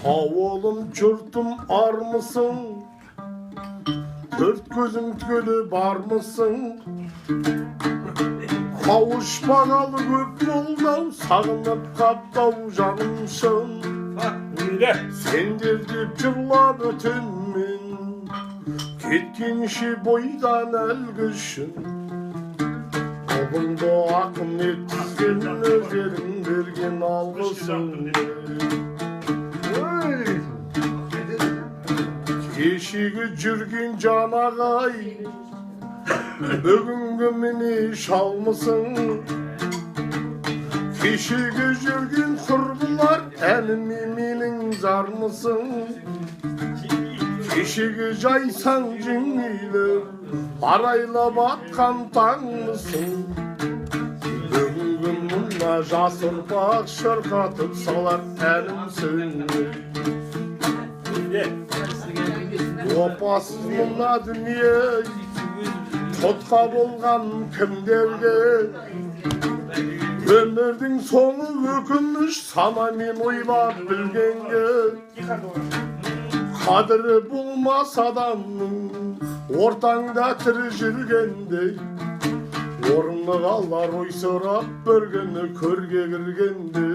Oğlum jurtum ar mısın? Dört gözüm tükölü bar mısın? Kavuşmanalı köp yoldan sağınıp kaptav canımsın. Sen derdip cırlap ötünmün, ketkin işi boydan elgişin. Kolumda akın etkizgen özlerin bergen algısın. Eşiği жүрген жанағай, бүгінгі мені шалмысың. Кешегі жүрген құрбылар, әніме менің зармысың. Кешегі жайсаң жеңейлі, арайлап атқан таңмысың. Бүгінгі мұнда жас ұрпақ шырқатып салар әнімсің. Опасыз мына дүние тұтқа болған кімдерге, өмірдің соңы өкініш санамен ойлап білгенге. Қадірі болмас адамның ортаңда тірі жүргенде, орны қалар ой сұрап бір күні көрге кіргенде.